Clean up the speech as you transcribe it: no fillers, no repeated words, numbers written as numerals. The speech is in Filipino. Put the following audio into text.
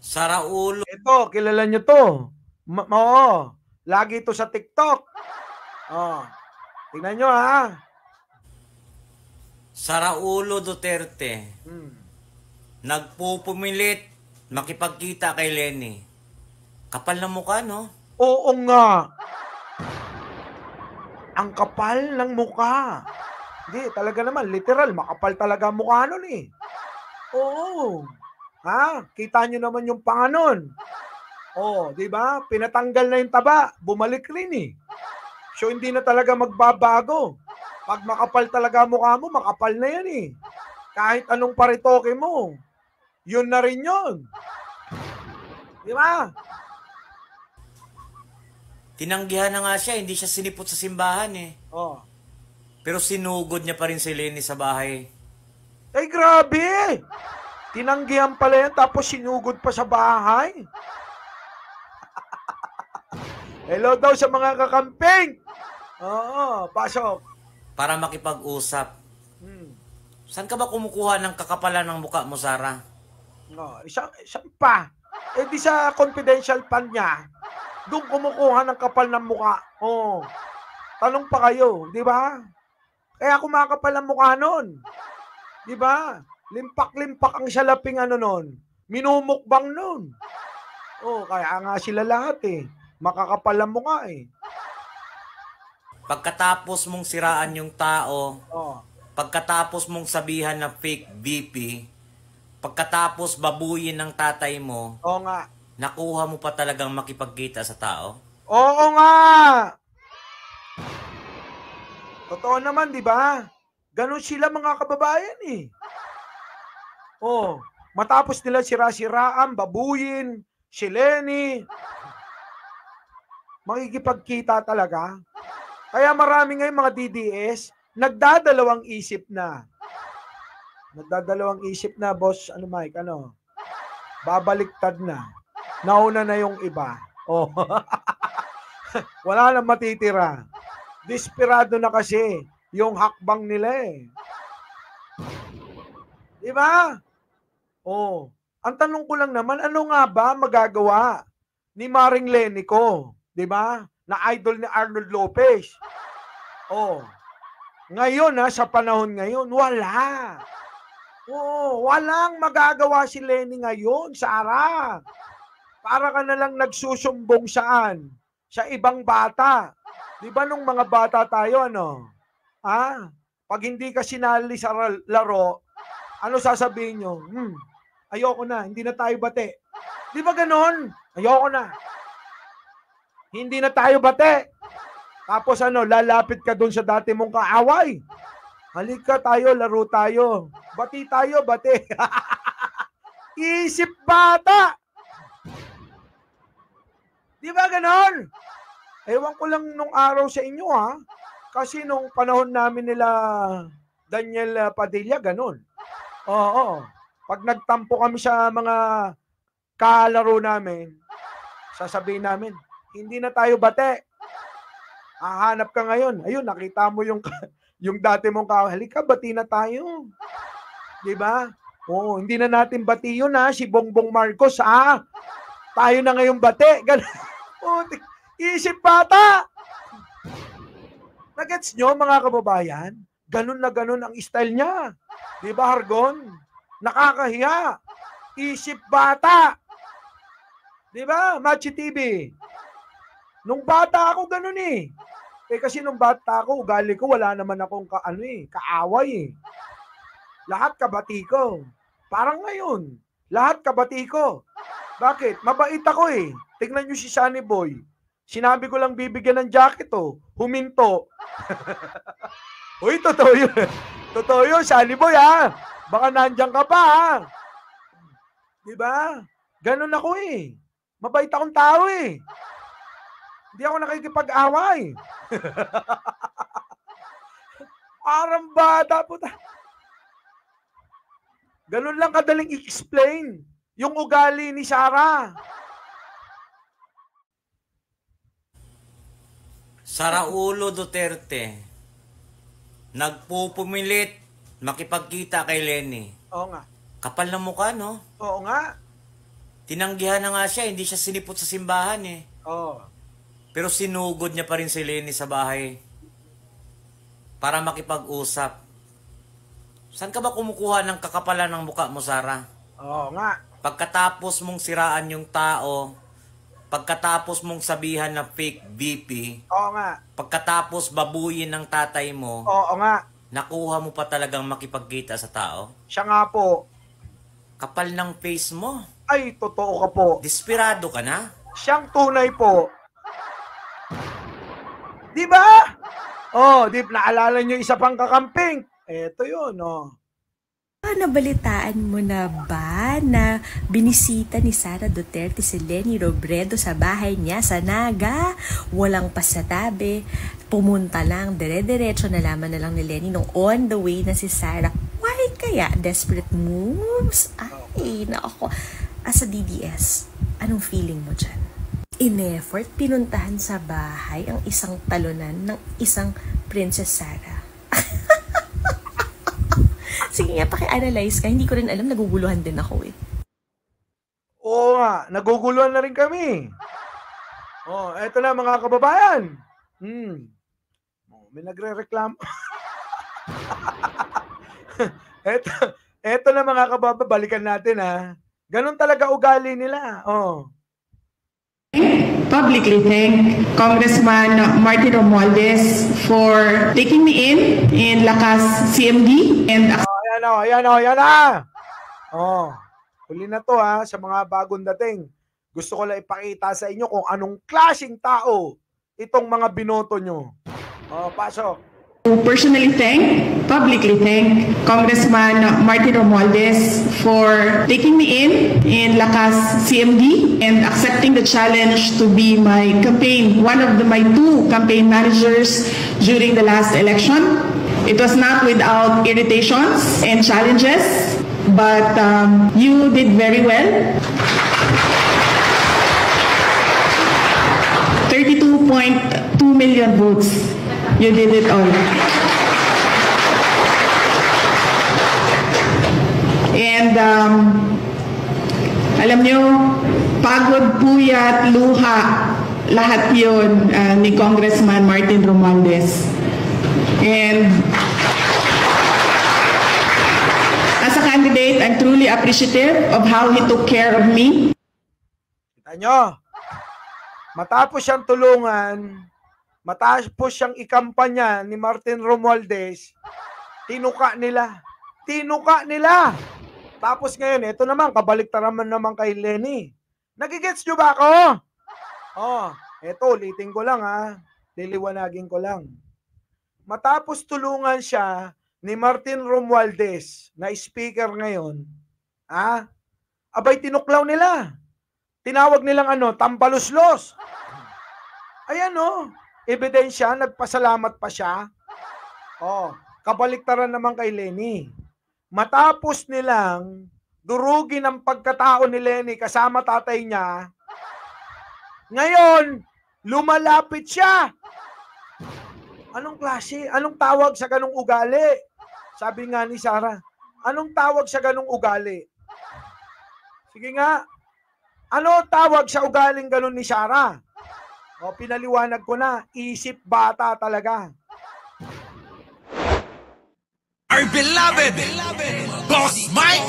Saraulo. Ito, kilala nyo to. Oo. Lagi to sa TikTok. Oh. Tingnan nyo ha. Saraulo Duterte. Hmm. Nagpupumilit makipagkita kay Lenny. Kapal na mukha, no? Oo nga. Ang kapal ng mukha. Hindi, talaga naman, literal, makapal talaga ang mukha nun eh. Oo. Ha? Kita nyo naman yung panganon. Oh, di ba? Pinatanggal na yung taba, bumalik rin eh. So hindi na talaga magbabago. Pag makapal talaga mukha mo, makapal na yan eh. Kahit anong paritoke mo, yun na rin yun. Di ba? Tinanggihan na nga siya, hindi siya sinipot sa simbahan eh. Oh. Pero sinugod niya pa rin si Lenny sa bahay. Ay grabe! Tinanggihan pala yan tapos sinugod pa sa bahay. Hello daw sa mga kakamping. Oo, pasok. Para makipag-usap. Hmm. Saan ka ba kumukuha ng kakapalan ng mukha mo, Sarah? No, isang pa. Eh di sa confidential fund niya, doon kumukuha ng kapal ng mukha. Oh. Tanong pa kayo, di ba? Kaya kumakapal ang mukha nun. Di ba? Limpak-limpak ang salaping ano nun. Minumukbang nun. Oh, kaya nga sila lahat eh. Makakapal ang mukha eh. Pagkatapos mong siraan yung tao, Oh. pagkatapos mong sabihan na fake VP, pagkatapos babuyin ng tatay mo, Oo nga. nakuha mo pa talagang makipagkita sa tao? Oo nga. Totoo naman, di ba? Ganon sila mga kababayan eh. Oh, matapos nila sira-siraan, babuyin, si Lenny, makikipagkita talaga. Kaya marami ngayon mga DDS, nagdadalawang isip na. Nagdadalawang isip na, boss, ano Mike, ano? Babaliktad na. Nauna na yung iba. Oh. Wala nang matitira. Desperado na kasi yung hakbang nila eh. Di ba? Oh. Ang tanong ko lang naman, ano nga ba magagawa ni Maring Lenny ko? Di ba? Na idol ni Arnold Lopez. Oh. Ngayon sa panahon ngayon, wala. Oo, walang magagawa si Lenny ngayon, Sarah. Para ka na lang nagsusumbong saan? Sa ibang bata. Di ba nung mga bata tayo, ano? Pag hindi ka sinali sa laro, ano sasabihin nyo? Ayoko na, hindi na tayo bate. Di ba ganon? Ayoko na. Hindi na tayo bate. Tapos lalapit ka dun sa dati mong kaaway. Halika tayo, laro tayo. Bati tayo, bate. Isip bata. Di ba ganon? Ewan ko lang nung araw sa inyo Kasi nung panahon namin nila Daniel Padilla, ganon. Oo. Pag nagtampo kami sa mga kalaro namin, sasabihin namin, hindi na tayo bate. Hahanap ka ngayon. Ayun, nakita mo yung yung dati mong halika, bati na tayo. Di ba? Oo, hindi na natin bati yun si Bongbong Marcos Tayo na ngayon bate. Isip bata. Nagets nyo mga kababayan? Ganun na ganun ang style niya. Di ba, Hargon? Nakakahiya. Isip bata. Di ba, Machi TV? Nung bata ako, ganun eh. Kasi nung bata ako, ugali ko, wala naman akong kaaway eh. Lahat kabati ko. Parang ngayon, lahat kabati ko. Bakit? Mabait ako eh. Tingnan nyo si Sunny Boy. Sinabi ko lang bibigyan ng jacket huminto. Uy, totoo yun. Totoo yun, Sunny Boy Baka nandyan ka pa Diba? Ganun ako eh. Mabait akong tao eh. Hindi ako nakikipag-away. Parang bata po. Ganun lang kadaling i-explain yung ugali ni Sarah. Saraulo Duterte. Nagpupumilit makipagkita kay Lenny. Oo nga. Kapal na mukha, no? Oo nga. Tinanggihan na nga siya, hindi siya sinipot sa simbahan eh. Oh. Pero sinugod niya pa rin si Lenny sa bahay para makipag-usap. Saan ka ba kumukuha ng kakapalan ng mukha mo, Sarah? Oo nga. Pagkatapos mong siraan yung tao, pagkatapos mong sabihan na fake VP, Oo nga. pagkatapos babuyin ng tatay mo, Oo nga. nakuha mo pa talagang makipagkita sa tao? Siya nga po. Kapal ng face mo. Ay, totoo ka po. Desperado ka na? Siyang tunay po. Di ba? Oh, di naalala niyo isa pang kakamping. Eto yun, oh. Nabalitaan mo na ba na binisita ni Sara Duterte si Leni Robredo sa bahay niya sa Naga? Walang pasatabi. Pumunta lang, dire-diretso nalaman na lang ni Leni nung on the way na si Sara. Why kaya? Desperate moves? Ay, naako. As a DDS, anong feeling mo dyan? In-effort, pinuntahan sa bahay ang isang talunan ng isang Princess Sara. Sige nga, paki-analyze ka. Hindi ko rin alam, naguguluhan din ako eh. Oo nga, naguguluhan na rin kami. Oh, eto na mga kababayan. Oh, may nagre-reklamo. eto na mga kababayan, balikan natin ha. Ganon talaga ugali nila. Oh. Publicly thank Congressman Martin Romualdez for taking me in Lakas CMD and Ayan na. Oh, huli na to ha, sa mga bagong dating. Gusto ko lang ipakita sa inyo kung anong klaseng tao itong mga binoto nyo. Oh, pasok. personally publicly thank Congressman Martin Romualdez for taking me in Lakas CMD and accepting the challenge to be my campaign, one of my two campaign managers during the last election. It was not without irritations and challenges, but you did very well. 32.2 million votes. You did it all. And alam nyo, pagod, puyat, luha, lahat yun ni Congressman Martin Romualdez. And as a candidate, I'm truly appreciative of how he took care of me. Kita nyo, matapos siyang tulungan, matapos siyang ikampanya ni Martin Romualdez, tinuka nila. Tapos ngayon, ito naman, kabaliktaran naman kay Lenny. Nagigets nyo ba ako? Oh, eto, ulitin ko lang ha. Liliwanagin ko lang. Matapos tulungan siya ni Martin Romualdez, na speaker ngayon, abay tinuklaw nila. Tinawag nilang tampaluslos. Ayan ebidensya, nagpasalamat pa siya. Oh, kabaliktaran naman kay Lenny. Matapos nilang durugin ang pagkatao ni Lenny kasama tatay niya, ngayon, lumalapit siya. Anong klase? Anong tawag sa ganong ugali? Sabi nga ni Sarah, anong tawag sa ganong ugali? Sige nga, ano tawag sa ugaling ganon ni Sarah? O, pinaliwanag ko na, isip bata talaga. Our beloved Boss Mike!